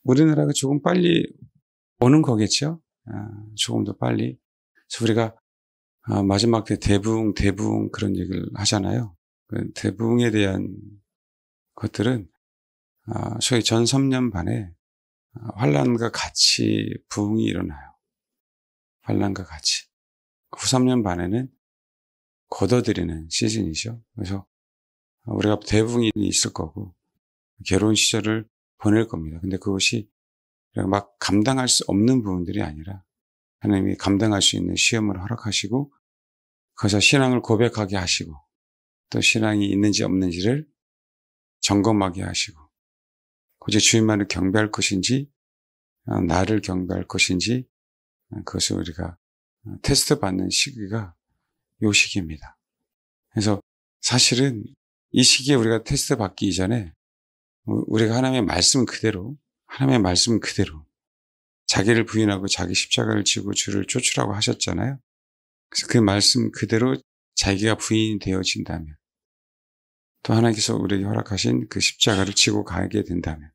우리나라가 조금 빨리 오는 거겠죠? 조금 더 빨리. 그래서 우리가 마지막 때 대부흥 그런 얘기를 하잖아요. 그 대부흥에 대한 것들은 소위 전 3년 반에 환란과 같이 부흥이 일어나요. 환란과 같이. 후 3년 반에는 걷어들이는 시즌이죠. 그래서 우리가 대부흥이 있을 거고 괴로운 시절을 보낼 겁니다. 근데 그것이 막 감당할 수 없는 부분들이 아니라 하나님이 감당할 수 있는 시험을 허락하시고 거기서 신앙을 고백하게 하시고 또 신앙이 있는지 없는지를 점검하게 하시고 굳이 주님만을 경배할 것인지 나를 경배할 것인지 그것을 우리가 테스트 받는 시기가 이 시기입니다. 그래서 사실은 이 시기에 우리가 테스트 받기 이전에 우리가 하나님의 말씀 그대로 자기를 부인하고 자기 십자가를 지고 주를 쫓으라고 하셨잖아요. 그래서 그 말씀 그대로 자기가 부인이 되어진다면 또 하나님께서 우리에게 허락하신 그 십자가를 지고 가게 된다면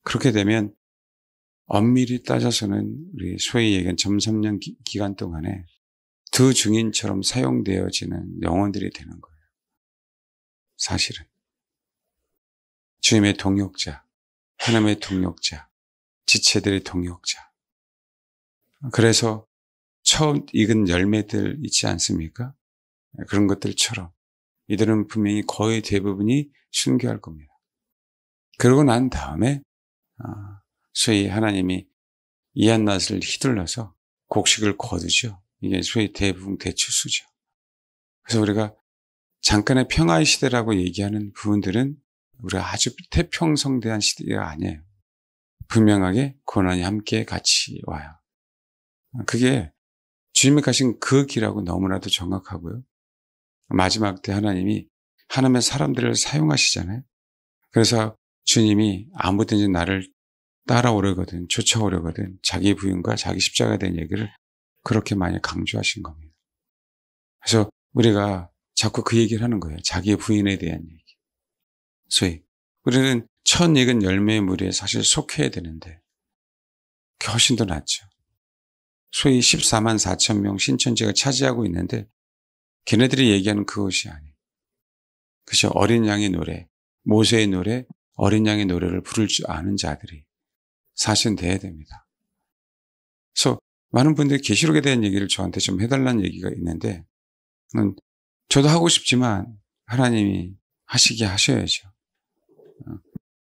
그렇게 되면 엄밀히 따져서는 우리 소위 얘기한 점 3년 기간 동안에 두 증인처럼 사용되어지는 영혼들이 되는 거예요. 사실은. 주님의 동역자, 하나님의 동역자, 지체들의 동역자. 그래서 처음 익은 열매들 있지 않습니까? 그런 것들처럼 이들은 분명히 거의 대부분이 순교할 겁니다. 그러고 난 다음에 소위 하나님이 이한낫을 휘둘러서 곡식을 거두죠. 이게 소위 대부분 대추수죠. 그래서 우리가 잠깐의 평화의 시대라고 얘기하는 부분들은 우리가 아주 태평성대한 시대가 아니에요. 분명하게 고난이 함께 같이 와요. 그게 주님이 가신 그 길하고 너무나도 정확하고요. 마지막 때 하나님이 하나님의 사람들을 사용하시잖아요. 그래서 주님이 아무든지 나를 따라오려거든 쫓아오려거든 자기 부인과 자기 십자가에 대한 얘기를 그렇게 많이 강조하신 겁니다. 그래서 우리가 자꾸 그 얘기를 하는 거예요. 자기 부인에 대한 얘기. 소위 우리는 첫 익은 열매의 무리에 사실 속해야 되는데 그게 훨씬 더 낫죠. 소위 14만 4천 명 신천지가 차지하고 있는데 걔네들이 얘기하는 그것이 아니에요. 그죠? 어린 양의 노래, 모세의 노래, 어린 양의 노래를 부를 줄 아는 자들이 사실은 돼야 됩니다. 그래서 많은 분들이 계시록에 대한 얘기를 저한테 좀 해달라는 얘기가 있는데 저도 하고 싶지만 하나님이 하시게 하셔야죠.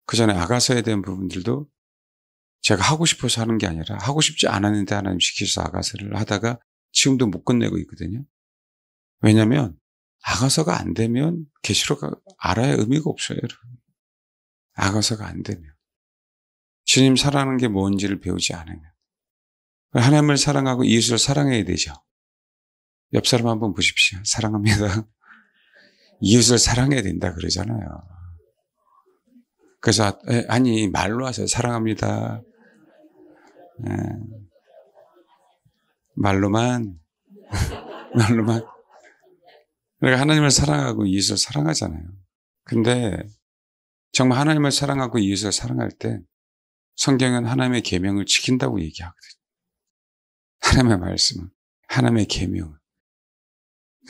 그 전에 아가서에 대한 부분들도 제가 하고 싶어서 하는 게 아니라 하고 싶지 않았는데 하나님 시키셔서 아가서를 하다가 지금도 못 끝내고 있거든요. 왜냐하면 아가서가 안 되면 계시록 알아야 의미가 없어요. 여러분. 아가서가 안 되면. 주님 사랑하는 게 뭔지를 배우지 않으면. 하나님을 사랑하고 이웃을 사랑해야 되죠. 옆 사람 한번 보십시오. 사랑합니다. 이웃을 사랑해야 된다 그러잖아요. 그래서 아니 말로 하세요. 사랑합니다. 말로만 그러니까 하나님을 사랑하고 이웃을 사랑하잖아요. 근데 정말 하나님을 사랑하고 이웃을 사랑할 때 성경은 하나님의 계명을 지킨다고 얘기하거든요. 하나님의 말씀은 하나님의 계명은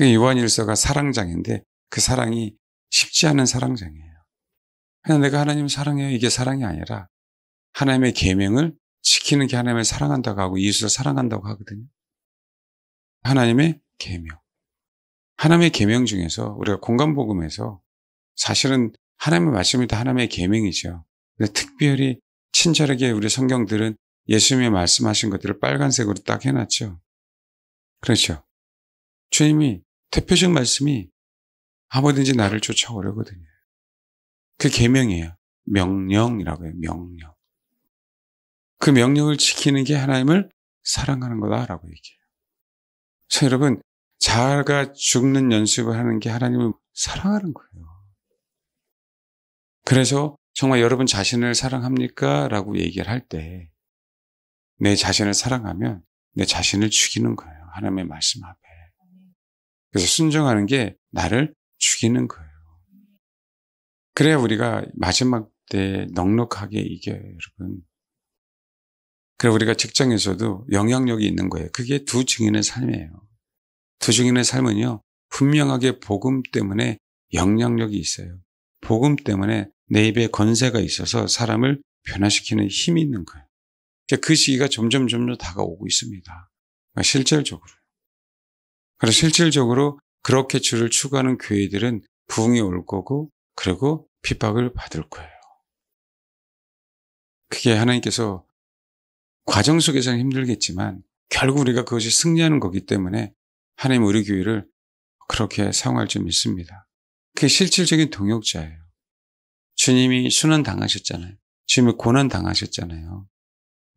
요한일서가 사랑장인데 그 사랑이 쉽지 않은 사랑장이에요. 그냥 내가 하나님을 사랑해요. 이게 사랑이 아니라 하나님의 계명을 지키는 게 하나님을 사랑한다고 하고 이웃을 사랑한다고 하거든요. 하나님의 계명. 하나님의 계명 중에서 우리가 공간복음에서 사실은 하나님의 말씀이 다 하나님의 계명이죠. 근데 특별히 친절하게 우리 성경들은 예수님이 말씀하신 것들을 빨간색으로 딱 해놨죠. 그렇죠. 주님이 대표적 말씀이 아무든지 나를 쫓아오려거든요. 그 계명이에요. 명령이라고 해요. 명령. 그 명령을 지키는 게 하나님을 사랑하는 거다라고 얘기해요. 그래서 여러분 자아가 죽는 연습을 하는 게 하나님을 사랑하는 거예요. 그래서 정말 여러분 자신을 사랑합니까? 라고 얘기를 할 때 내 자신을 사랑하면 내 자신을 죽이는 거예요. 하나님의 말씀 앞에. 그래서 순종하는 게 나를 죽이는 거예요. 그래야 우리가 마지막 때 넉넉하게 이겨요, 여러분. 그리고 우리가 직장에서도 영향력이 있는 거예요. 그게 두 증인의 삶이에요. 두 증인의 삶은요, 분명하게 복음 때문에 영향력이 있어요. 복음 때문에 내 입에 건세가 있어서 사람을 변화시키는 힘이 있는 거예요. 그 시기가 점점 다가오고 있습니다. 실질적으로. 그래서 실질적으로 그렇게 주를 추구하는 교회들은 부흥이 올 거고, 그리고 핍박을 받을 거예요. 그게 하나님께서 과정 속에서는 힘들겠지만 결국 우리가 그것이 승리하는 거기 때문에 하나님 우리 교회를 그렇게 사용할 줄 믿습니다. 그게 실질적인 동역자예요. 주님이 순환 당하셨잖아요. 주님이 고난 당하셨잖아요.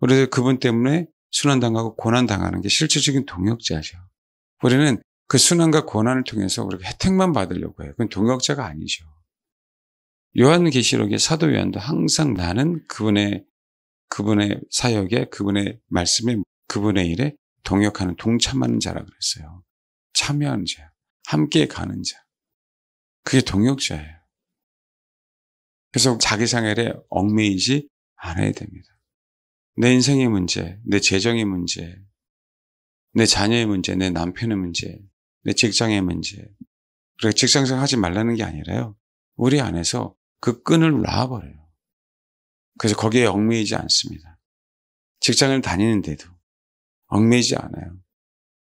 우리도 그분 때문에 순환 당하고 고난 당하는 게 실질적인 동역자죠. 우리는 그 순환과 고난을 통해서 우리가 혜택만 받으려고 해요. 그건 동역자가 아니죠. 요한계시록의 사도 요한도 항상 나는 그분의 사역에, 그분의 말씀에, 그분의 일에 동역하는, 동참하는 자라 그랬어요. 참여하는 자, 함께 가는 자. 그게 동역자예요. 그래서 자기 생활에 얽매이지 않아야 됩니다. 내 인생의 문제, 내 재정의 문제, 내 자녀의 문제, 내 남편의 문제, 내 직장의 문제. 그리고 직장생활 하지 말라는 게 아니라요. 우리 안에서 그 끈을 놔버려요. 그래서 거기에 얽매이지 않습니다. 직장을 다니는데도 얽매이지 않아요.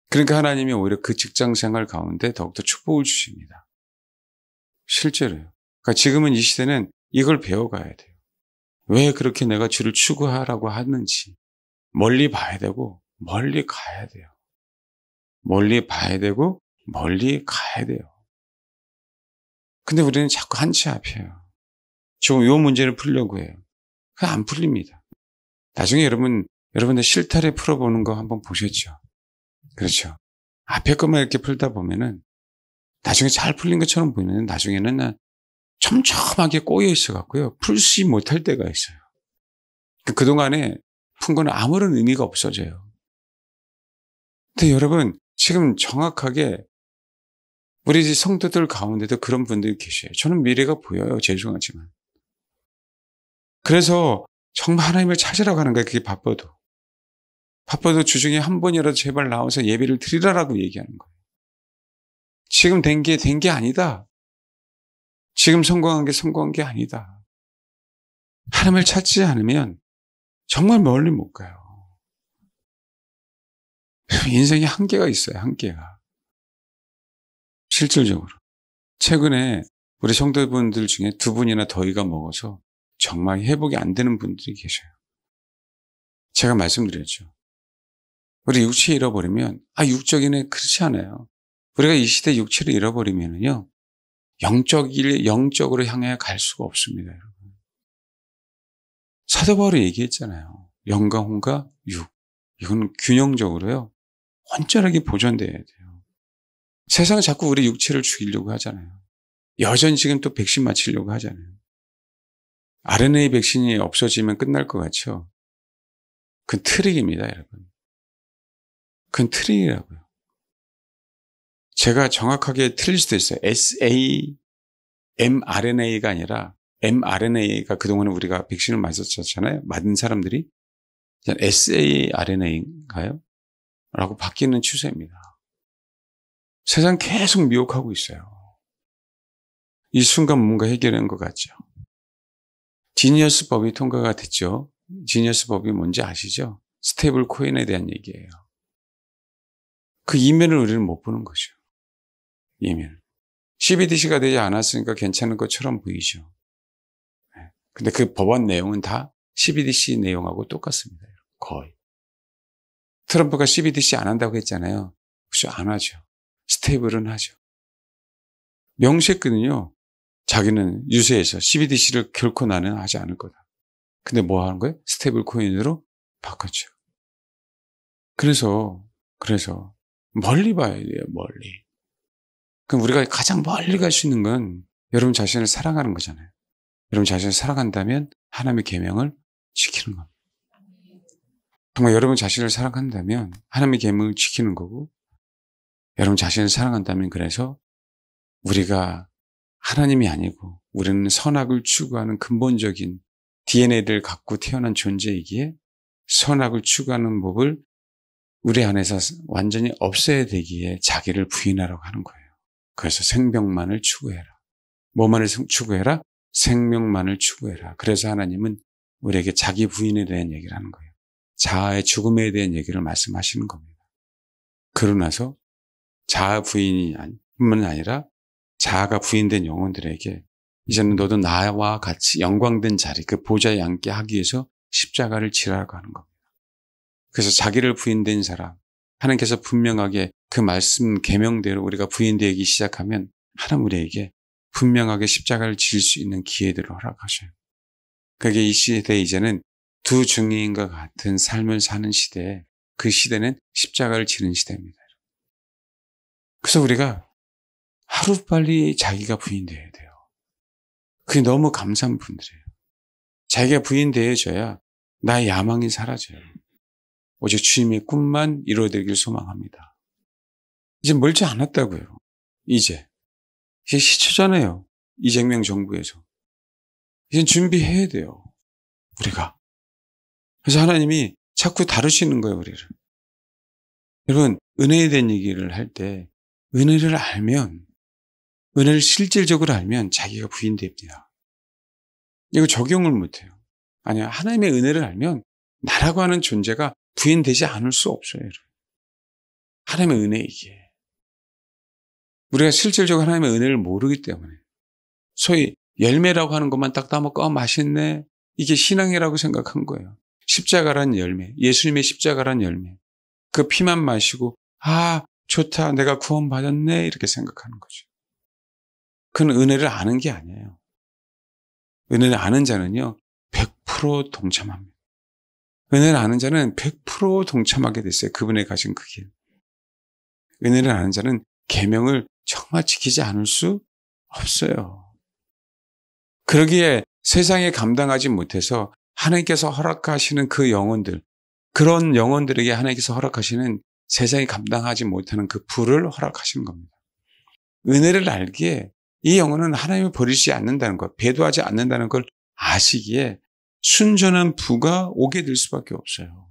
그러니까 하나님이 오히려 그 직장생활 가운데 더욱더 축복을 주십니다. 실제로요. 그러니까 지금은 이 시대는 이걸 배워가야 돼요. 왜 그렇게 내가 주를 추구하라고 하는지 멀리 봐야 되고 멀리 가야 돼요. 멀리 봐야 되고 멀리 가야 돼요. 근데 우리는 자꾸 한치 앞이에요. 지금 이 문제를 풀려고 해요. 그게 안 풀립니다. 나중에 여러분들 실타래 풀어보는 거 한번 보셨죠? 그렇죠. 앞에 것만 이렇게 풀다 보면은 나중에 잘 풀린 것처럼 보이는데 나중에는 촘촘하게 꼬여 있어갖고요. 풀지 못할 때가 있어요. 그동안에 푼 거는 아무런 의미가 없어져요. 근데 여러분, 지금 정확하게 우리 성도들 가운데도 그런 분들이 계셔요. 저는 미래가 보여요. 죄송하지만. 그래서 정말 하나님을 찾으러 가는 거예요. 그게 바빠도. 바빠도 주중에 한 번이라도 제발 나와서 예배를 드리라라고 얘기하는 거예요. 지금 된 게 아니다. 지금 성공한 게 아니다. 하나님을 찾지 않으면 정말 멀리 못 가요. 인생에 한계가 있어요. 한계가. 실질적으로. 최근에 우리 성도분들 중에 2분이나 더위가 먹어서 정말 회복이 안 되는 분들이 계셔요. 제가 말씀드렸죠. 우리 육체 잃어버리면 육적이네 그렇지 않아요. 우리가 이 시대 육체를 잃어버리면요 영적으로 향해 갈 수가 없습니다. 여러분. 사도 바울이 얘기했잖아요. 영과 혼과 육. 이건 균형적으로요. 온전하게 보존돼야 돼요. 세상은 자꾸 우리 육체를 죽이려고 하잖아요. 여전히 지금 또 백신 맞히려고 하잖아요. RNA 백신이 없어지면 끝날 것 같죠? 그건 트릭입니다, 여러분. 그건 트릭이라고요. 제가 정확하게 틀릴 수도 있어요. mRNA가 아니라 mRNA가 그동안에 우리가 백신을 맞았잖아요. 맞은 사람들이 saRNA인가요? 라고 바뀌는 추세입니다. 세상 계속 미혹하고 있어요. 이 순간 뭔가 해결한 것 같죠. 지니어스 법이 통과가 됐죠. 지니어스 법이 뭔지 아시죠? 스테이블 코인에 대한 얘기예요. 그 이면을 우리는 못 보는 거죠. 이면. CBDC가 되지 않았으니까 괜찮은 것처럼 보이죠. 근데 그 법안 내용은 다 CBDC 내용하고 똑같습니다. 거의. 트럼프가 CBDC 안 한다고 했잖아요. 그죠? 안 하죠. 스테이블은 하죠. 명시했거든요. 자기는 유세에서 CBDC를 결코 나는 하지 않을 거다. 근데 뭐 하는 거예요? 스테이블 코인으로 바꿨죠. 그래서 멀리 봐야 돼요. 멀리. 그럼 우리가 가장 멀리 갈 수 있는 건 여러분 자신을 사랑하는 거잖아요. 여러분 자신을 사랑한다면 하나님의 계명을 지키는 겁니다. 정말 여러분 자신을 사랑한다면 하나님의 계명을 지키는 거고 여러분 자신을 사랑한다면 그래서 우리가 하나님이 아니고 우리는 선악을 추구하는 근본적인 DNA를 갖고 태어난 존재이기에 선악을 추구하는 법을 우리 안에서 완전히 없애야 되기에 자기를 부인하라고 하는 거예요. 그래서 생명만을 추구해라. 뭐만을 추구해라? 생명만을 추구해라. 그래서 하나님은 우리에게 자기 부인에 대한 얘기를 하는 거예요. 자아의 죽음에 대한 얘기를 말씀하시는 겁니다. 그러고 나서 자아 부인이 뿐만 아니라 자아가 부인된 영혼들에게 이제는 너도 나와 같이 영광된 자리, 그 보좌에 앉게 하기 위해서 십자가를 지라고 하는 겁니다. 그래서 자기를 부인된 사람, 하나님께서 분명하게 그 말씀 계명대로 우리가 부인되기 시작하면 하나님 우리에게 분명하게 십자가를 질 수 있는 기회들을 허락하셔요. 그게 이 시대에 이제는 두 증인과 같은 삶을 사는 시대에 그 시대는 십자가를 지는 시대입니다. 그래서 우리가 하루빨리 자기가 부인되어야 돼요. 그게 너무 감사한 분들이에요. 자기가 부인되어져야 나의 야망이 사라져요. 오직 주님의 꿈만 이루어지길 소망합니다. 이제 멀지 않았다고요. 이제 시초잖아요. 이재명 정부에서. 이제 준비해야 돼요. 우리가. 그래서 하나님이 자꾸 다루시는 거예요, 우리를. 여러분, 은혜에 대한 얘기를 할 때 은혜를 알면, 은혜를 실질적으로 알면 자기가 부인됩니다. 이거 적용을 못해요. 아니야, 하나님의 은혜를 알면 나라고 하는 존재가 부인되지 않을 수 없어요. 여러분. 하나님의 은혜 이게. 우리가 실질적으로 하나님의 은혜를 모르기 때문에 소위 열매라고 하는 것만 딱 따먹고 맛있네. 이게 신앙이라고 생각한 거예요. 십자가란 열매, 예수님의 십자가란 열매. 그 피만 마시고 좋다. 내가 구원받았네. 이렇게 생각하는 거죠. 그건 은혜를 아는 게 아니에요. 은혜를 아는 자는요. 100% 동참합니다. 은혜를 아는 자는 100% 동참하게 됐어요. 그분의 가진 그 길. 은혜를 아는 자는 계명을 정말 지키지 않을 수 없어요. 그러기에 세상에 감당하지 못해서 하나님께서 허락하시는 그 영혼들, 그런 영혼들에게 하나님께서 허락하시는 세상이 감당하지 못하는 그 불을 허락하시는 겁니다. 은혜를 알기에 이 영혼은 하나님을 버리지 않는다는 것, 배도하지 않는다는 걸 아시기에 순전한 부가 오게 될 수밖에 없어요.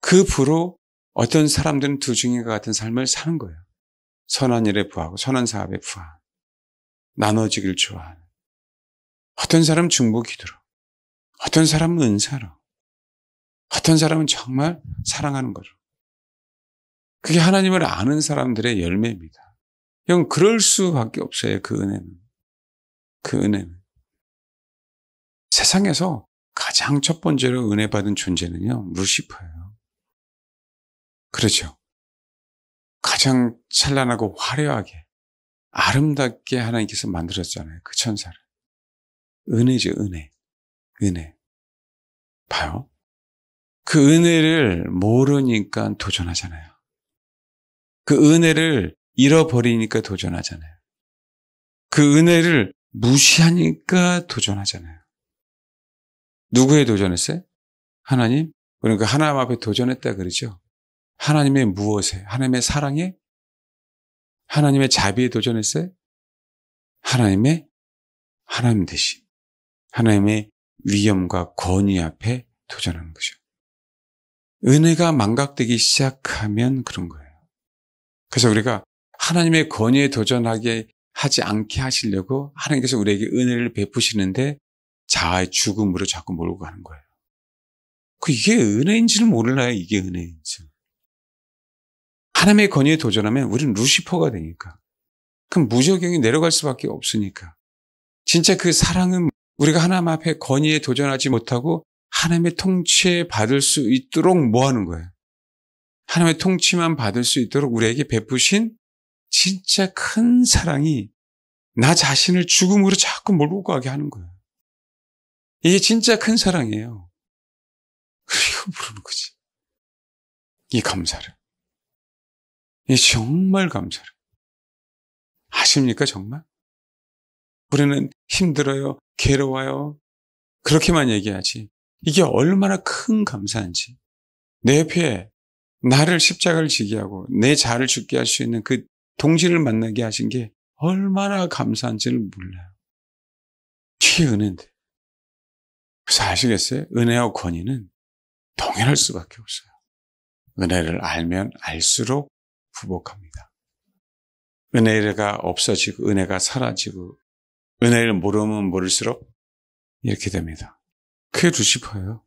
그 부로 어떤 사람들은 두 증인과 같은 삶을 사는 거예요. 선한 일에 부하고 선한 사업에 부하는, 나눠지길 좋아하는. 어떤 사람은 중보 기도로, 어떤 사람은 은사로, 어떤 사람은 정말 사랑하는 거로. 그게 하나님을 아는 사람들의 열매입니다. 형, 그럴 수밖에 없어요. 그 은혜는. 그 은혜는. 세상에서 가장 첫 번째로 은혜 받은 존재는요, 루시퍼예요. 그렇죠. 가장 찬란하고 화려하게, 아름답게 하나님께서 만들었잖아요. 그 천사를. 은혜죠, 은혜. 은혜. 봐요. 그 은혜를 모르니까 도전하잖아요. 그 은혜를 잃어버리니까 도전하잖아요. 그 은혜를 무시하니까 도전하잖아요. 누구에 도전했어요? 하나님? 그러니까 하나님 앞에 도전했다 그러죠. 하나님의 무엇에? 하나님의 사랑에? 하나님의 자비에 도전했어요? 하나님 대신. 하나님의 위엄과 권위 앞에 도전하는 거죠. 은혜가 망각되기 시작하면 그런 거예요. 그래서 우리가 하나님의 권위에 도전하게 하지 않게 하시려고 하나님께서 우리에게 은혜를 베푸시는데 자아의 죽음으로 자꾸 몰고 가는 거예요. 이게 은혜인지는 몰라요. 이게 은혜인지. 하나님의 권위에 도전하면 우리는 루시퍼가 되니까. 그럼 무저경이 내려갈 수밖에 없으니까. 진짜 그 사랑은 우리가 하나님 앞에 권위에 도전하지 못하고 하나님의 통치에 받을 수 있도록 뭐 하는 거예요? 하나님의 통치만 받을 수 있도록 우리에게 베푸신 진짜 큰 사랑이 나 자신을 죽음으로 자꾸 몰고 가게 하는 거예요. 이게 진짜 큰 사랑이에요. 그리고 부르는 거지. 이 감사를. 이 정말 감사를. 아십니까, 정말? 우리는 힘들어요, 괴로워요. 그렇게만 얘기하지. 이게 얼마나 큰 감사인지. 내 옆에 나를 십자가를 지게 하고 내 자아를 죽게 할 수 있는 그 동지를 만나게 하신 게 얼마나 감사한지를 몰라요. 이게 은혜인데. 그래서 아시겠어요? 은혜와 권위는 동일할 수밖에 없어요. 은혜를 알면 알수록 부복합니다. 은혜가 없어지고 은혜가 사라지고 은혜를 모르면 모를수록 이렇게 됩니다. 그게 루시퍼예요.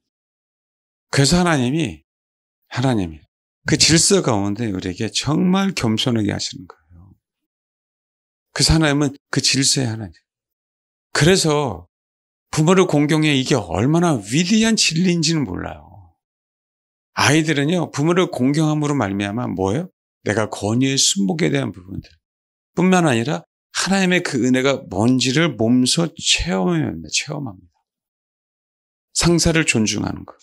그래서 하나님이 그 질서 가운데 우리에게 정말 겸손하게 하시는 거예요. 그래서 하나님은 그 질서의 하나님. 그래서 부모를 공경해 이게 얼마나 위대한 진리인지는 몰라요. 아이들은요, 부모를 공경함으로 말미암아 뭐예요? 내가 권위의 순복에 대한 부분들 뿐만 아니라 하나님의 그 은혜가 뭔지를 몸소 체험합니다. 상사를 존중하는 것,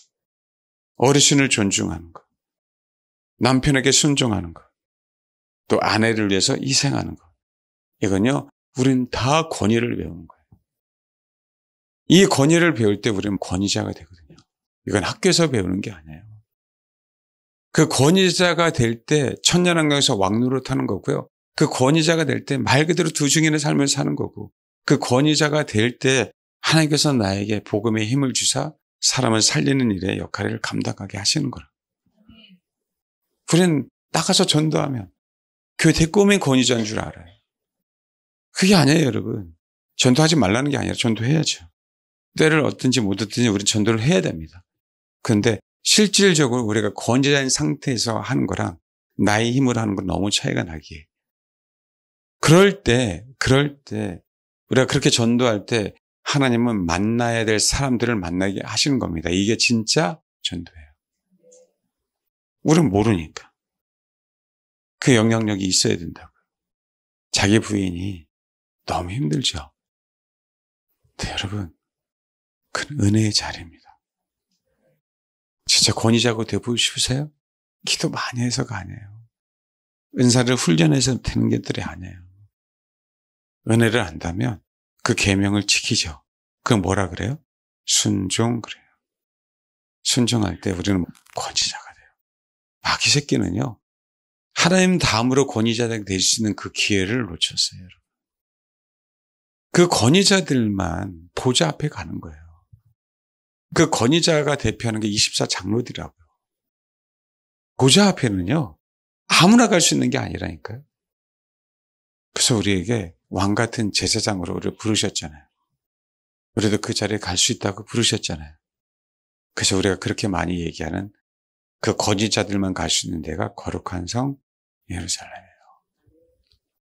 어르신을 존중하는 것, 남편에게 순종하는 것, 또 아내를 위해서 희생하는 것. 이건요, 우리는 다 권위를 배우는 거예요. 이 권위를 배울 때 우리는 권위자가 되거든요. 이건 학교에서 배우는 게 아니에요. 그 권위자가 될 때 천년왕국에서 왕노릇하는 거고요. 그 권위자가 될 때 말 그대로 두 증인의 삶을 사는 거고, 그 권위자가 될 때 하나님께서 나에게 복음의 힘을 주사 사람을 살리는 일의 역할을 감당하게 하시는 거라. 우리는 나가서 전도하면 교회 데리고 오면 권위자인 줄 알아요. 그게 아니에요, 여러분. 전도하지 말라는 게 아니라 전도해야죠. 때를 얻든지 못 얻든지 우리는 전도를 해야 됩니다. 그런데 실질적으로 우리가 권위자인 상태에서 하는 거랑 나의 힘으로 하는 건 너무 차이가 나기에. 그럴 때 우리가 그렇게 전도할 때 하나님은 만나야 될 사람들을 만나게 하시는 겁니다. 이게 진짜 전도예요. 우리는 모르니까. 그 영향력이 있어야 된다고요. 자기 부인이 너무 힘들죠. 근데 여러분, 그건 은혜의 자리입니다. 진짜 권위자고 되고 싶으세요? 기도 많이 해서가 아니에요. 은사를 훈련해서 되는 것들이 아니에요. 은혜를 안다면 그 계명을 지키죠. 그건 뭐라 그래요? 순종 그래요. 순종할 때 우리는 권위자가 돼요. 마귀 새끼는요, 하나님 다음으로 권위자가 될 수 있는 그 기회를 놓쳤어요, 여러분. 그 권위자들만 보좌 앞에 가는 거예요. 그 권위자가 대표하는 게 24장로들이라고요. 보좌 앞에는요, 아무나 갈 수 있는 게 아니라니까요. 그래서 우리에게 왕 같은 제사장으로 우리를 부르셨잖아요. 우리도 그 자리에 갈 수 있다고 부르셨잖아요. 그래서 우리가 그렇게 많이 얘기하는 그 권위자들만 갈 수 있는 데가 거룩한 성 예루살렘이에요.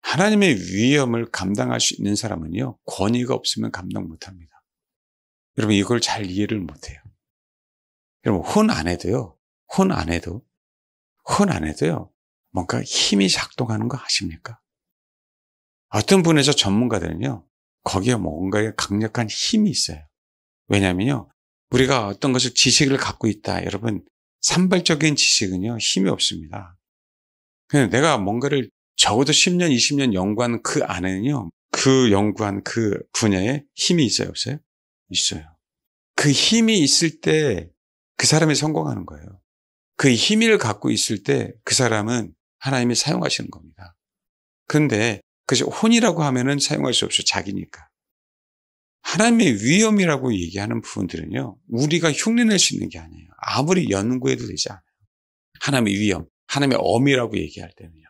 하나님의 위엄을 감당할 수 있는 사람은요, 권위가 없으면 감당 못합니다. 여러분, 이걸 잘 이해를 못해요. 여러분, 혼 안 해도요, 뭔가 힘이 작동하는 거 아십니까? 어떤 분에서 전문가들은요, 거기에 뭔가 강력한 힘이 있어요. 왜냐면요, 우리가 어떤 것을 지식을 갖고 있다. 여러분, 산발적인 지식은요, 힘이 없습니다. 그냥 내가 뭔가를 적어도 10년, 20년 연구한 그 안에는요, 그 연구한 그 분야에 힘이 있어요, 없어요? 있어요. 그 힘이 있을 때 그 사람이 성공하는 거예요. 그 힘을 갖고 있을 때 그 사람은 하나님이 사용하시는 겁니다. 그런데 그래서 혼이라고 하면은 사용할 수 없어요. 자기니까. 하나님의 위엄이라고 얘기하는 부분들은요, 우리가 흉내낼 수 있는 게 아니에요. 아무리 연구해도 되지 않아요. 하나님의 위엄, 하나님의 엄이라고 얘기할 때는요,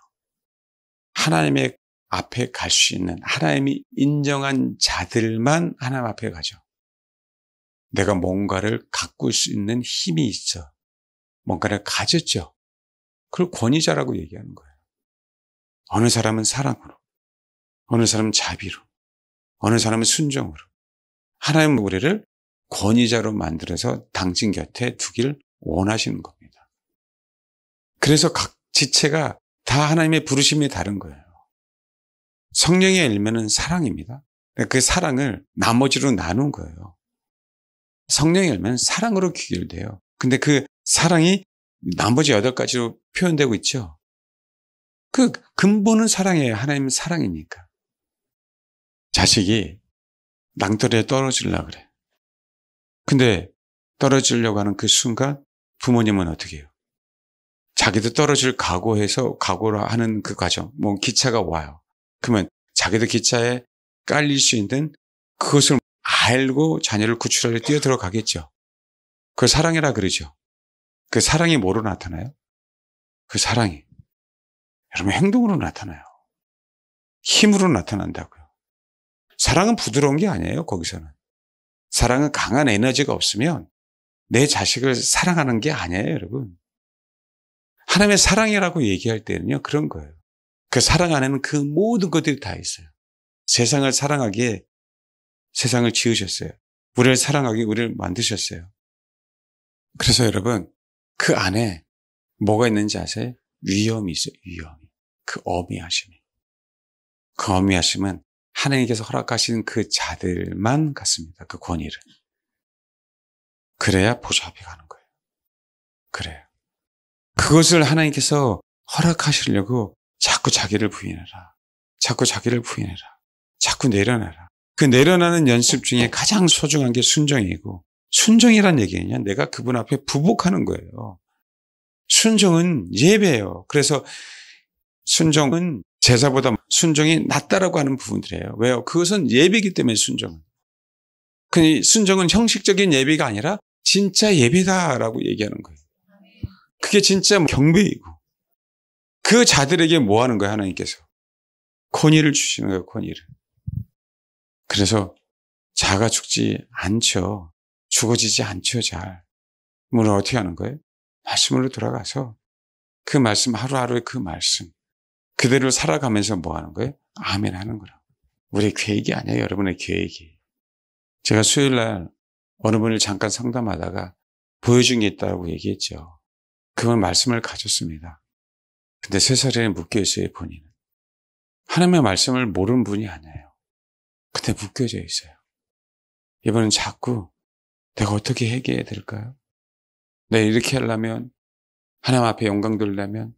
하나님의 앞에 갈 수 있는, 하나님이 인정한 자들만 하나님 앞에 가죠. 내가 뭔가를 가꿀 수 있는 힘이 있어. 뭔가를 가졌죠. 그걸 권위자라고 얘기하는 거예요. 어느 사람은 사랑으로, 어느 사람은 자비로, 어느 사람은 순종으로. 하나님은 우리를 권위자로 만들어서 당신 곁에 두길 원하시는 겁니다. 그래서 각 지체가 다 하나님의 부르심이 다른 거예요. 성령의 열매는 사랑입니다. 그 사랑을 나머지로 나눈 거예요. 성령의 열매는 사랑으로 귀결돼요. 근데 그 사랑이 나머지 8가지로 표현되고 있죠. 그 근본은 사랑이에요. 하나님은 사랑이니까. 자식이 낭떠러지에 떨어지려고 그래. 근데 떨어지려고 하는 그 순간 부모님은 어떻게 해요? 자기도 떨어질 각오를 하는 그 과정. 뭐 기차가 와요. 그러면 자기도 기차에 깔릴 수 있는 그것을 알고 자녀를 구출하려 뛰어들어가겠죠. 그걸 사랑이라 그러죠. 그 사랑이 뭐로 나타나요? 그 사랑이 여러분 행동으로 나타나요. 힘으로 나타난다고요. 사랑은 부드러운 게 아니에요. 거기서는. 사랑은 강한 에너지가 없으면 내 자식을 사랑하는 게 아니에요. 여러분. 하나님의 사랑이라고 얘기할 때는요. 그런 거예요. 그 사랑 안에는 그 모든 것들이 다 있어요. 세상을 사랑하기에 세상을 지으셨어요. 우리를 사랑하기에 우리를 만드셨어요. 그래서 여러분 그 안에 뭐가 있는지 아세요? 위엄이 있어요. 위엄이. 그 어미하심이. 그 어미하심은 하나님께서 허락하신 그 자들만 갖습니다. 그 권위를. 그래야 보좌 앞에 가는 거예요. 그래요. 그것을 하나님께서 허락하시려고 자꾸 자기를 부인해라. 자꾸 자기를 부인해라. 자꾸 내려놔라. 그 내려놔는 연습 중에 가장 소중한 게 순종이고, 순종이란 얘기는요, 내가 그분 앞에 부복하는 거예요. 순종은 예배예요. 그래서 순종은 제사보다 순종이 낫다라고 하는 부분들이에요. 왜요? 그것은 예배이기 때문에 순종은. 그 순종은 형식적인 예배가 아니라 진짜 예배다라고 얘기하는 거예요. 그게 진짜 경배이고. 그 자들에게 뭐 하는 거예요, 하나님께서? 권위를 주시는 거예요, 권위를. 그래서 자가 죽지 않죠. 죽어지지 않죠, 잘. 그러면 어떻게 하는 거예요? 말씀으로 돌아가서 그 말씀, 하루하루의 그 말씀, 그대로 살아가면서 뭐 하는 거예요? 아멘 하는 거라고. 우리의 계획이 아니에요, 여러분의 계획이. 제가 수요일 날 어느 분을 잠깐 상담하다가 보여준 게 있다고 얘기했죠. 그건 말씀을 가졌습니다. 근데 3살에 묶여있어요, 본인은. 하나님의 말씀을 모르는 분이 아니에요. 근데 묶여져 있어요. 이번엔 자꾸 내가 어떻게 회개해야 될까요? 내가 이렇게 하려면, 하나님 앞에 영광 돌려면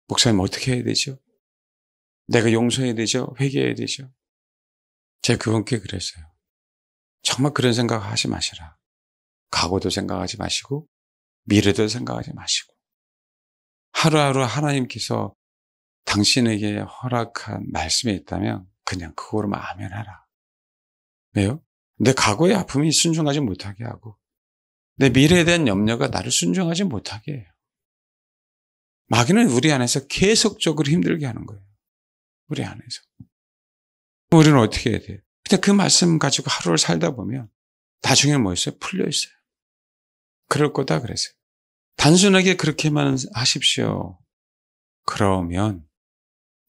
목사님 어떻게 해야 되죠? 내가 용서해야 되죠? 회개해야 되죠? 제가 그분께 그랬어요. 정말 그런 생각 하지 마시라. 과거도 생각하지 마시고 미래도 생각하지 마시고 하루하루 하나님께서 당신에게 허락한 말씀이 있다면 그냥 그거로만 아멘하라. 왜요? 내 과거의 아픔이 순종하지 못하게 하고 내 미래에 대한 염려가 나를 순종하지 못하게 해요. 마귀는 우리 안에서 계속적으로 힘들게 하는 거예요. 우리 안에서. 우리는 어떻게 해야 돼요? 근데 그 말씀 가지고 하루를 살다 보면 나중에는 뭐였어요? 풀려 있어요. 그럴 거다 그랬어요. 단순하게 그렇게만 하십시오. 그러면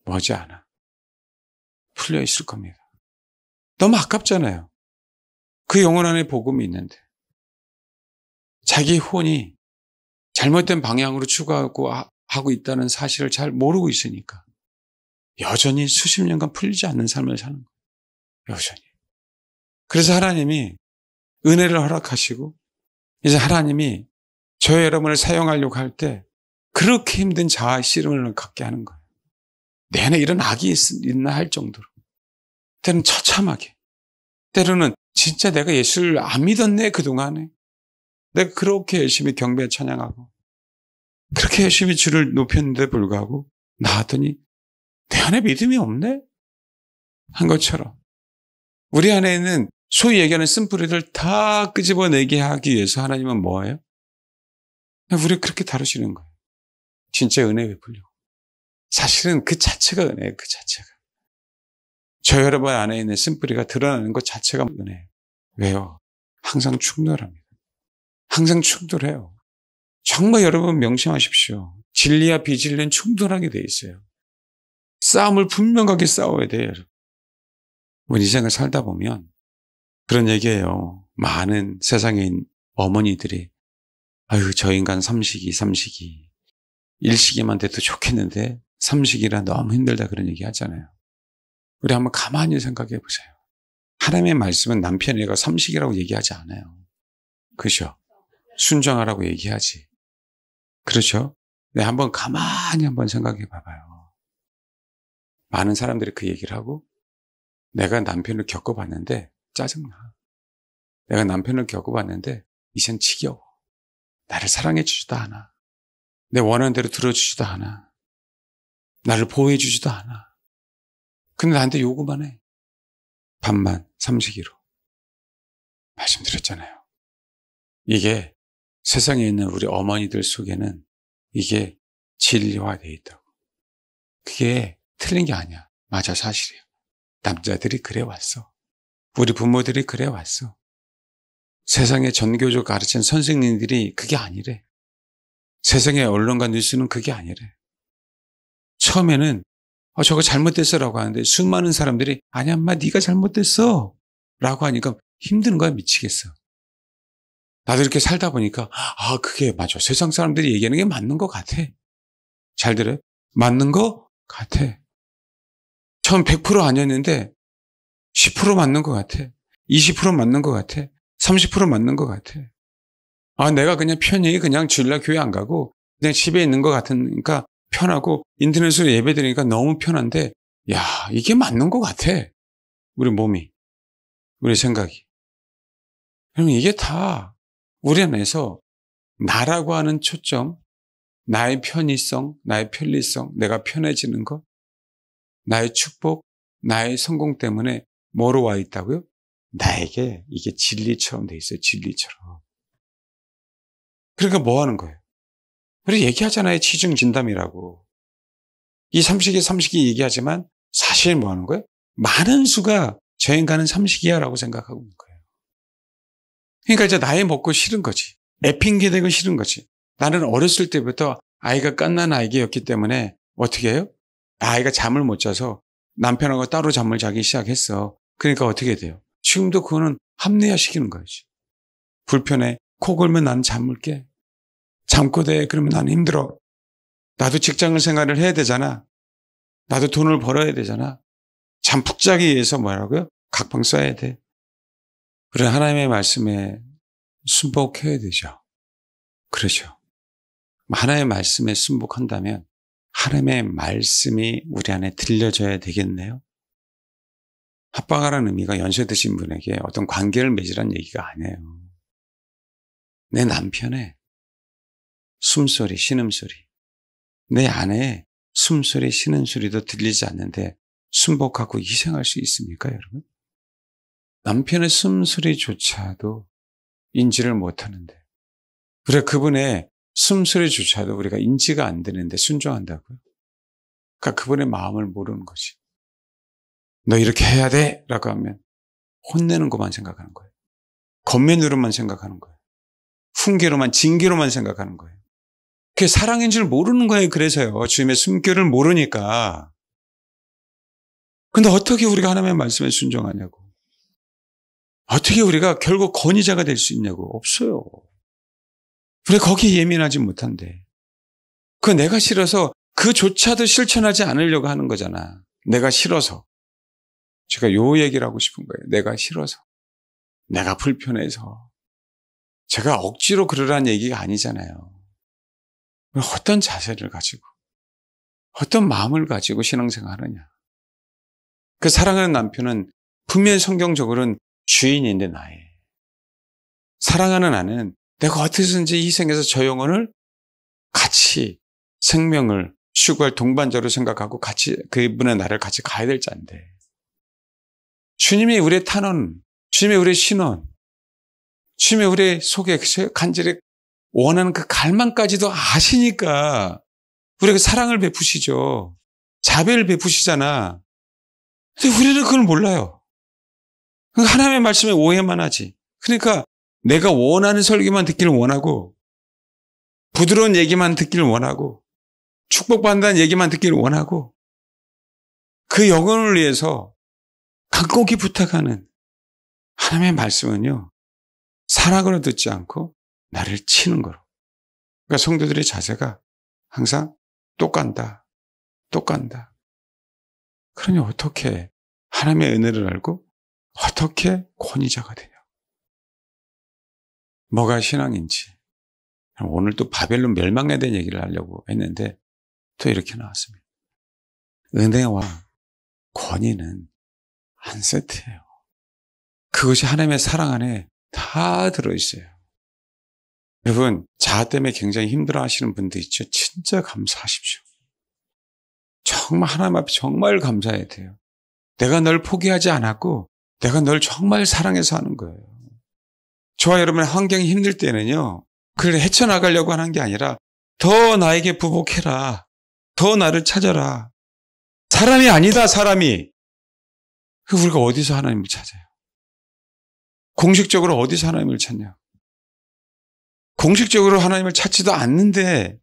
머지않아 풀려 있을 겁니다. 너무 아깝잖아요. 그 영혼 안에 복음이 있는데 자기 혼이 잘못된 방향으로 추구하고 하고 있다는 사실을 잘 모르고 있으니까 여전히 수십 년간 풀리지 않는 삶을 사는 거예요. 여전히. 그래서 하나님이 은혜를 허락하시고 이제 하나님이 저 여러분을 사용하려고 할 때 그렇게 힘든 자아 씨름을 갖게 하는 거예요. 내 안에 이런 악이 있나 할 정도로. 때로는 처참하게. 때로는 진짜 내가 예수를 안 믿었네 그동안에. 내가 그렇게 열심히 경배 찬양하고 그렇게 열심히 주를 높였는데 불구하고 나왔더니 내 안에 믿음이 없네? 한 것처럼 우리 안에 있는 소위 얘기하는 쓴뿌리들 다 끄집어내게 하기 위해서 하나님은 뭐예요? 우리를 그렇게 다루시는 거예요. 진짜 은혜 베풀려고. 사실은 그 자체가 은혜예요. 그 자체가. 저 여러분 안에 있는 쓴뿌리가 드러나는 것 자체가 은혜예요. 왜요? 항상 충돌합니다. 항상 충돌해요. 정말 여러분 명심하십시오. 진리와 비진리는 충돌하게 돼 있어요. 싸움을 분명하게 싸워야 돼요. 여러분. 우리 인생을 살다 보면 그런 얘기예요. 많은 세상에 어머니들이 아유 저 인간 삼식이 일식이만 돼도 좋겠는데 삼식이라 너무 힘들다 그런 얘기 하잖아요. 우리 한번 가만히 생각해 보세요. 하나님의 말씀은 남편이가 삼식이라고 얘기하지 않아요. 그죠? 순종하라고 얘기하지. 그렇죠? 네, 한번 가만히 한번 생각해 봐봐요. 많은 사람들이 그 얘기를 하고 내가 남편을 겪어봤는데 짜증나. 내가 남편을 겪어봤는데 이젠 지겨워. 나를 사랑해 주지도 않아. 내 원하는 대로 들어주지도 않아. 나를 보호해 주지도 않아. 근데 나한테 요구만 해. 밥만 삼식이로. 말씀드렸잖아요. 이게 세상에 있는 우리 어머니들 속에는 이게 진리화되어 있다고. 그게 틀린 게 아니야. 맞아, 사실이야. 남자들이 그래 왔어. 우리 부모들이 그래 왔어. 세상의 전교조 가르친 선생님들이 그게 아니래. 세상의 언론과 뉴스는 그게 아니래. 처음에는 저거 잘못됐어라고 하는데 수많은 사람들이 아니야, 엄마 네가 잘못됐어 라고 하니까 힘드는 거야, 미치겠어. 나도 이렇게 살다 보니까 그게 맞아. 세상 사람들이 얘기하는 게 맞는 것 같아. 잘 들어요? 맞는 것 같아. 처음 100% 아니었는데 10% 맞는 것 같아. 20% 맞는 것 같아. 30% 맞는 것 같아. 내가 그냥 편히 그냥 주일날 교회 안 가고 그냥 집에 있는 것 같으니까 편하고 인터넷으로 예배 드리니까 너무 편한데 야, 이게 맞는 것 같아. 우리 몸이. 우리 생각이. 그럼 이게 다 우리 안에서 나라고 하는 초점, 나의 편의성, 나의 편리성, 내가 편해지는 것, 나의 축복, 나의 성공 때문에 뭐로 와 있다고요? 나에게 이게 진리처럼 돼 있어요. 진리처럼. 그러니까 뭐 하는 거예요? 우리 얘기하잖아요. 치중 진담이라고. 이 삼식이 얘기하지만 사실 뭐 하는 거예요? 많은 수가 저 인간은 삼식이야라고 생각하고 있는 거예요. 그러니까 이제 나이 먹고 싫은 거지. 애 핑계 대고 싫은 거지. 나는 어렸을 때부터 아이가 갓난 아기였기 때문에 어떻게 해요? 아이가 잠을 못 자서 남편하고 따로 잠을 자기 시작했어. 그러니까 어떻게 돼요? 지금도 그거는 합리화시키는 거지. 불편해. 코 골면 나는 잠을 깨. 잠꼬대 그러면 나는 힘들어. 나도 직장을 생활을 해야 되잖아. 나도 돈을 벌어야 되잖아. 잠 푹 자기 위해서 뭐라고요? 각방 써야 돼. 그래 하나님의 말씀에 순복해야 되죠. 그렇죠. 하나님의 말씀에 순복한다면 하나님의 말씀이 우리 안에 들려져야 되겠네요. 합방하라는 의미가 연세 드신 분에게 어떤 관계를 맺으라는 얘기가 아니에요. 내 남편의 숨소리, 신음소리, 내 아내의 숨소리, 신음소리도 들리지 않는데 순복하고 희생할 수 있습니까, 여러분? 남편의 숨소리조차도 인지를 못하는데 그래 그분의 숨소리조차도 우리가 인지가 안 되는데 순종한다고요? 그러니까 그분의 마음을 모르는 거지. 너 이렇게 해야 돼 라고 하면 혼내는 것만 생각하는 거예요. 겉면으로만 생각하는 거예요. 훈계로만 징계로만 생각하는 거예요. 그게 사랑인 줄 모르는 거예요. 그래서요. 주님의 숨결을 모르니까. 근데 어떻게 우리가 하나님의 말씀에 순종하냐고. 어떻게 우리가 결국 권위자가 될 수 있냐고. 없어요. 그래 거기에 예민하지 못한데. 그 내가 싫어서 그조차도 실천하지 않으려고 하는 거잖아. 내가 싫어서. 제가 요 얘기를 하고 싶은 거예요. 내가 싫어서. 내가 불편해서. 제가 억지로 그러라는 얘기가 아니잖아요. 어떤 자세를 가지고 어떤 마음을 가지고 신앙생활을 하느냐. 그 사랑하는 남편은 분명히 성경적으로는 주인인데 나의. 사랑하는 아내는 내가 어떻게든지 희생해서 저 영혼을 같이 생명을 추구할 동반자로 생각하고 같이 그분의 나를 같이 가야 될 자인데 주님이 우리의 탄원, 주님이 우리의 신원, 주님이 우리의 속에 간절히 원하는 그 갈망까지도 아시니까 우리에게 사랑을 베푸시죠. 자비를 베푸시잖아. 근데 우리는 그걸 몰라요. 하나님의 말씀에 오해만 하지. 그러니까 내가 원하는 설교만 듣기를 원하고 부드러운 얘기만 듣기를 원하고 축복받는다는 얘기만 듣기를 원하고 그 영혼을 위해서 간곡히 부탁하는 하나님의 말씀은요. 사랑으로 듣지 않고 나를 치는 거로. 그러니까 성도들의 자세가 항상 또 간다. 또 간다. 그러니 어떻게 하나님의 은혜를 알고 어떻게 권위자가 되냐. 뭐가 신앙인지. 오늘 또 바벨론 멸망에 대한 얘기를 하려고 했는데 또 이렇게 나왔습니다. 은혜와 권위는 한 세트예요. 그것이 하나님의 사랑 안에 다 들어있어요. 여러분 자아 때문에 굉장히 힘들어하시는 분들 있죠. 진짜 감사하십시오. 정말 하나님 앞에 정말 감사해야 돼요. 내가 널 포기하지 않았고 내가 널 정말 사랑해서 하는 거예요. 저와 여러분의 환경이 힘들 때는요. 그걸 헤쳐나가려고 하는 게 아니라 더 나에게 부복해라. 더 나를 찾아라. 사람이 아니다, 사람이. 우리가 어디서 하나님을 찾아요? 공식적으로 어디서 하나님을 찾냐? 공식적으로 하나님을 찾지도 않는데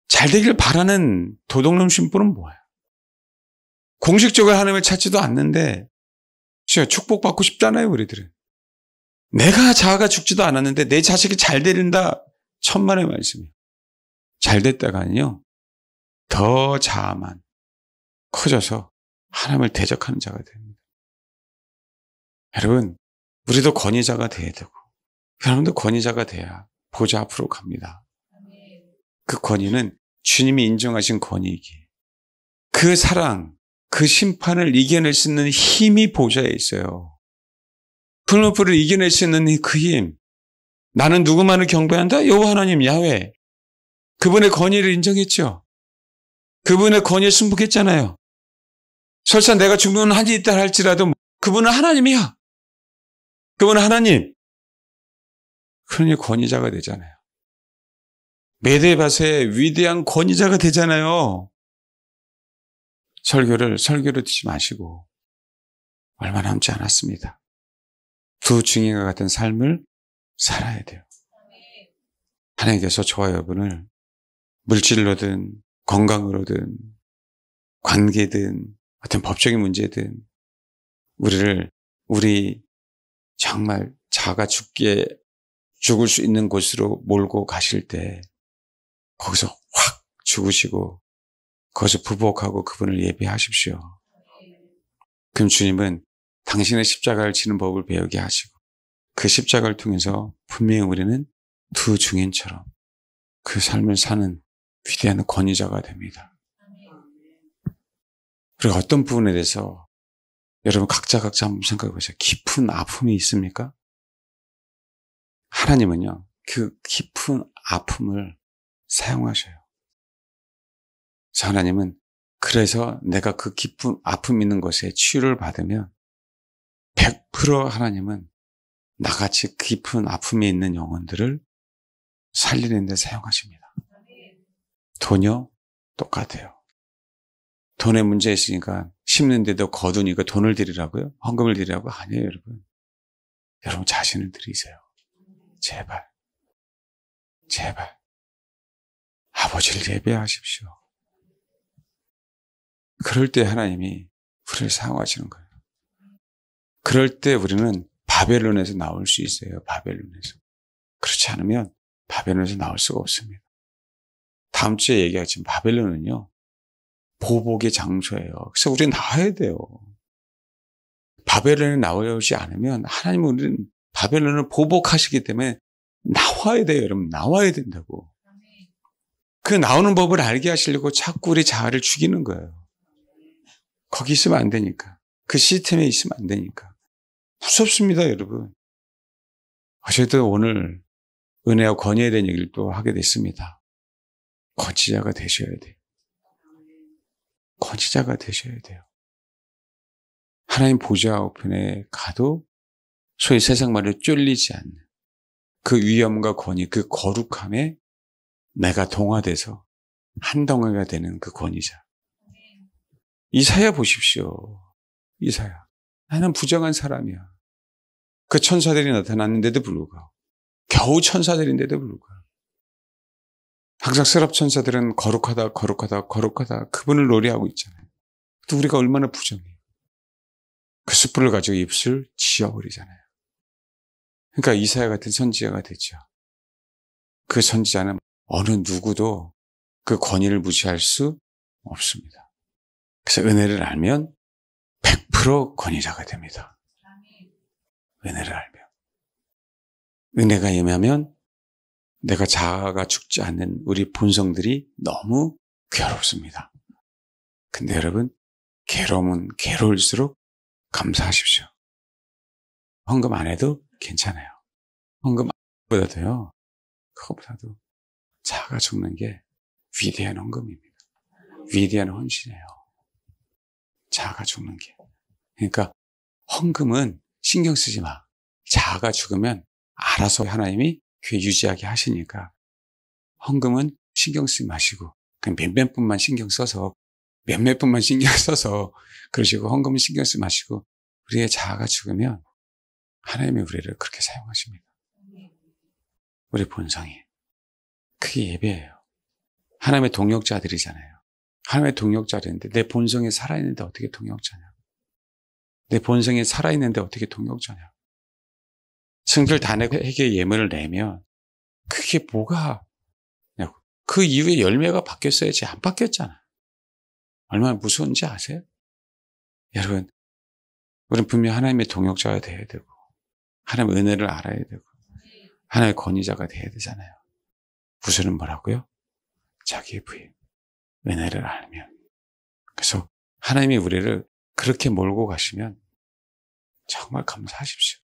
잘 되길 바라는 도둑놈 신부는 뭐야? 공식적으로 하나님을 찾지도 않는데 진짜 축복받고 싶잖아요, 우리들은. 내가 자아가 죽지도 않았는데 내 자식이 잘 되린다. 천만의 말씀이에요. 잘 됐다가 아니요. 더 자아만 커져서 하나님을 대적하는 자가 됩니다. 여러분, 우리도 권위자가 돼야 되고 여러분도 권위자가 돼야 보좌 앞으로 갑니다. 그 권위는 주님이 인정하신 권위이기에 그 사랑, 그 심판을 이겨낼 수 있는 힘이 보좌에 있어요. 풀무불을 이겨낼 수 있는 그 힘. 나는 누구만을 경배한다? 여호와 하나님 야훼. 그분의 권위를 인정했죠. 그분의 권위에 순복했잖아요. 설사 내가 죽는 한이 있다 할지라도 그분은 하나님이야. 그분은 하나님. 그러니 권위자가 되잖아요. 메데바세의 위대한 권위자가 되잖아요. 설교로 듣지 마시고 얼마 남지 않았습니다. 두 증인과 같은 삶을 살아야 돼요. 하나님께서 저와 여러분을 물질로든 건강으로든 관계든 어떤 법적인 문제든 우리 정말 자가 죽을 수 있는 곳으로 몰고 가실 때 거기서 확 죽으시고 거기서 부복하고 그분을 예배하십시오. 그럼 주님은 당신의 십자가를 지는 법을 배우게 하시고 그 십자가를 통해서 분명히 우리는 두 증인처럼 그 삶을 사는 위대한 권위자가 됩니다. 그리고 어떤 부분에 대해서 여러분 각자 한번 생각해 보세요. 깊은 아픔이 있습니까? 하나님은요, 그 깊은 아픔을 사용하셔요. 그래서 하나님은 그래서 내가 그 깊은 아픔 있는 것에 치유를 받으면 100% 하나님은 나같이 깊은 아픔이 있는 영혼들을 살리는 데 사용하십니다. 돈요? 똑같아요. 돈에 문제 있으니까 심는데도 거두니까 돈을 드리라고요? 헌금을 드리라고? 아니에요, 여러분. 여러분 자신을 드리세요. 제발. 아버지를 예배하십시오. 그럴 때 하나님이 우리를 사용하시는 거예요. 그럴 때 우리는 바벨론에서 나올 수 있어요. 바벨론에서. 그렇지 않으면 바벨론에서 나올 수가 없습니다. 다음 주에 얘기하지만 바벨론은요. 보복의 장소예요. 그래서 우리는 나와야 돼요. 바벨론에 나오지 않으면 하나님은 우리는 바벨론을 보복하시기 때문에 나와야 돼요. 여러분. 나와야 된다고. 그 나오는 법을 알게 하시려고 자꾸 우리 자아를 죽이는 거예요. 거기 있으면 안 되니까. 그 시스템에 있으면 안 되니까. 무섭습니다, 여러분. 어제도 오늘 은혜와 권위에 대한 얘기를 또 하게 됐습니다. 권위자가 되셔야 돼요. 권위자가 되셔야 돼요. 하나님 보좌 우편에 가도 소위 세상 말로 쫄리지 않는 그 위엄과 권위, 그 거룩함에 내가 동화돼서 한 덩어리가 되는 그 권위자. 이사야 보십시오. 이사야. 나는 부정한 사람이야. 그 천사들이 나타났는데도 불구하고 겨우 천사들인데도 불구하고 항상 세랍 천사들은 거룩하다 그분을 노래하고 있잖아요. 또 우리가 얼마나 부정해요. 그 숯불을 가지고 입술 지어버리잖아요. 그러니까 이사야 같은 선지자가 됐죠. 그 선지자는 어느 누구도 그 권위를 무시할 수 없습니다. 그래서 은혜를 알면 100% 권위자가 됩니다. 은혜를 알면. 은혜가 임하면 내가 자아가 죽지 않는 우리 본성들이 너무 괴롭습니다. 근데 여러분, 괴로움은 괴로울수록 감사하십시오. 헌금 안 해도 괜찮아요. 헌금 보다도요, 그것보다도 자아가 죽는 게 위대한 헌금입니다. 위대한 헌신이에요. 자아가 죽는 게. 그러니까 헌금은 신경 쓰지 마. 자아가 죽으면 알아서 하나님이 교회 유지하게 하시니까 헌금은 신경 쓰지 마시고 그냥 몇몇 분만 신경 써서 그러시고 헌금은 신경 쓰지 마시고 우리의 자아가 죽으면 하나님이 우리를 그렇게 사용하십니다. 우리 본성이. 그게 예배예요. 하나님의 동역자들이잖아요. 하나님의 동역자들인데 내 본성이 살아있는데 어떻게 동역자냐. 내 본성이 살아있는데 어떻게 동역자냐. 승들 다 내고 회개 예물을 내면 그게 뭐가 그 이후에 열매가 바뀌었어야지 안 바뀌었잖아. 얼마나 무서운지 아세요? 여러분, 우리는 분명 하나님의 동역자가 돼야 되고 하나님의 은혜를 알아야 되고 하나님의 권위자가 돼야 되잖아요. 구슬은 뭐라고요? 자기의 부인, 은혜를 알면. 그래서 하나님이 우리를 그렇게 몰고 가시면 정말 감사하십시오.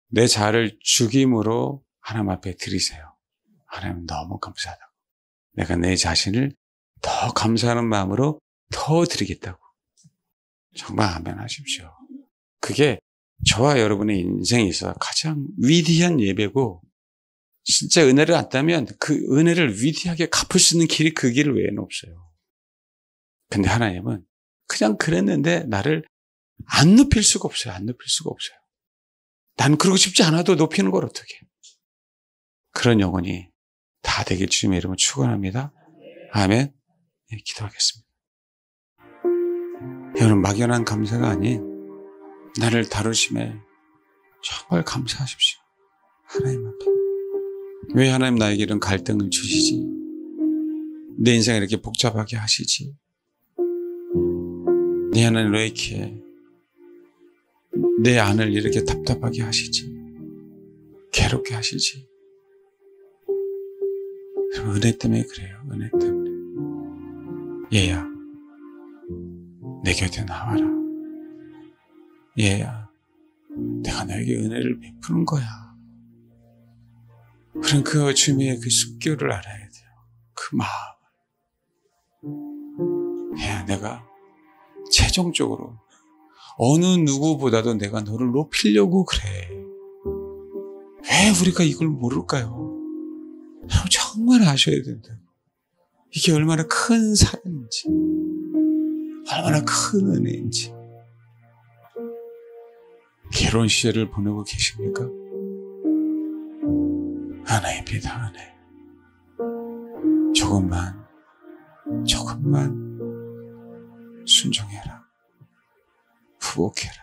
내 자아를 죽임으로 하나님 앞에 드리세요. 하나님 너무 감사하다고. 내가 내 자신을 더 감사하는 마음으로 더 드리겠다고. 정말 아멘 하십시오. 그게 저와 여러분의 인생에 있어서 가장 위대한 예배고 진짜 은혜를 안다면 그 은혜를 위대하게 갚을 수 있는 길이 그 길 외에는 없어요. 근데 하나님은 그냥 그랬는데 나를 안 높일 수가 없어요. 안 높일 수가 없어요. 난 그러고 싶지 않아도 높이는 걸 어떻게. 그런 영혼이 다 되길 주님의 이름으로 축원합니다. 아멘. 네, 기도하겠습니다. 여러분 막연한 감사가 아닌 나를 다루심에 정말 감사하십시오. 하나님 앞에. 왜 하나님 나에게 이런 갈등을 주시지? 내 인생을 이렇게 복잡하게 하시지? 내 하나님 왜 이렇게 내 안을 이렇게 답답하게 하시지? 괴롭게 하시지? 은혜 때문에 그래요. 은혜 때문에. 얘야, 내 곁에 나와라. 얘야, 내가 너에게 은혜를 베푸는 거야. 그런 그 주님의 그 숨결을 알아야 돼요. 그 마음을. 얘야, 내가 최종적으로 어느 누구보다도 내가 너를 높이려고 그래. 왜 우리가 이걸 모를까요? 정말 아셔야 된다고. 이게 얼마나 큰 사랑인지, 얼마나 큰 은혜인지. 괴로운 시절을 보내고 계십니까? 은혜입니다, 은혜. 조금만 순종해라. 부복해라.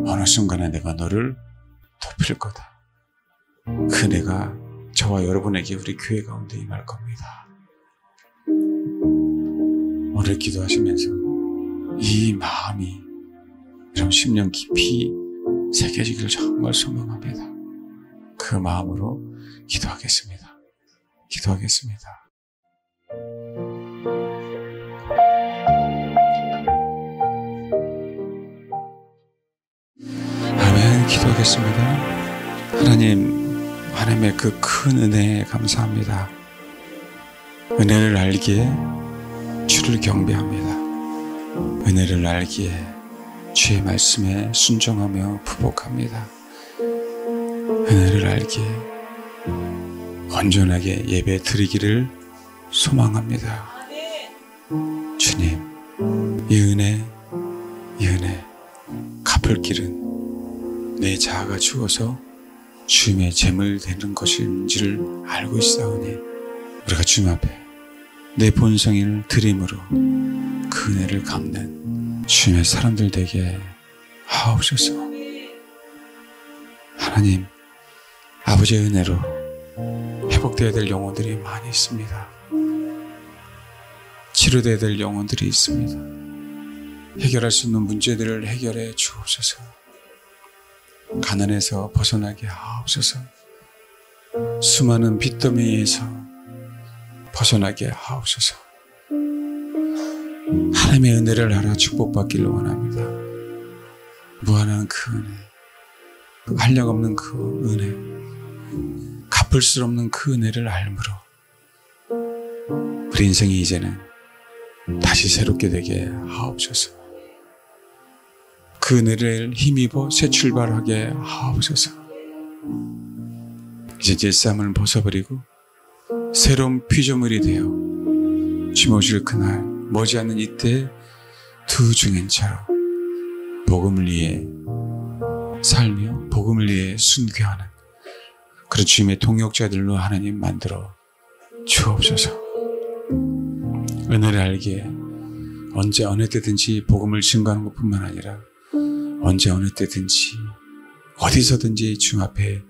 어느 순간에 내가 너를 덮일 거다. 그 내가 저와 여러분에게 우리 교회 가운데 임할 겁니다. 오늘 기도하시면서 이 마음이 여러분 10년 깊이 새겨지기를 정말 소망합니다. 그 마음으로 기도하겠습니다. 아멘. 기도하겠습니다. 하나님의 그 큰 은혜에 감사합니다. 은혜를 알기에 주를 경배합니다. 은혜를 알기에 주의 말씀에 순종하며 부복합니다. 은혜를 알기에 온전하게 예배 드리기를 소망합니다. 주님, 이 은혜 갚을 길은 내 자아가 죽어서 주님의 재물 되는 것인지를 알고 있사오니 우리가 주님 앞에 내 본성을 드림으로 그 은혜를 갚는 주님의 사람들 되게 하옵소서. 하나님, 아버지의 은혜로 회복되어야 될 영혼들이 많이 있습니다. 치료되어야 될 영혼들이 있습니다. 해결할 수 있는 문제들을 해결해 주옵소서. 가난에서 벗어나게 하옵소서. 수많은 빚더미에서 벗어나게 하옵소서. 하나님의 은혜를 알아 축복받기를 원합니다. 무한한 그 은혜, 그 한량없는 그 은혜, 갚을 수 없는 그 은혜를 알므로 우리 인생이 이제는 다시 새롭게 되게 하옵소서. 그 은혜를 힘입어 새 출발하게 하옵소서. 이제 옛사람을 벗어버리고 새로운 피조물이 되어 주님 오실 그날 머지않는 이때 두 증인처럼 복음을 위해 살며 복음을 위해 순교하는 그런 주님의 동역자들로 하나님 만들어 주옵소서. 은혜를 알기에 언제 어느 때든지 복음을 증거하는 것뿐만 아니라 언제 어느 때든지 어디서든지 주님 앞에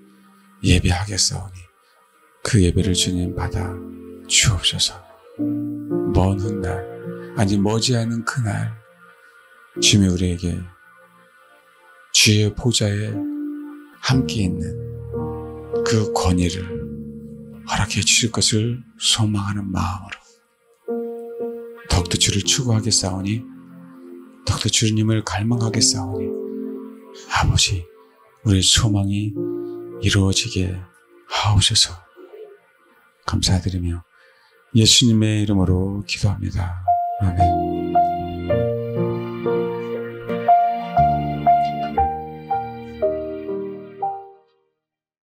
예배하겠사오니 그 예배를 주님 받아 주옵소서. 먼 훗날 아니 머지않은 그날 주님이 우리에게 주의 보좌에 함께 있는 그 권위를 허락해 주실 것을 소망하는 마음으로 더욱더 주를 추구하겠사오니 더욱더 주님을 갈망하겠사오니 아버지 우리의 소망이 이루어지게 하옵소서. 감사드리며 예수님의 이름으로 기도합니다. 아멘.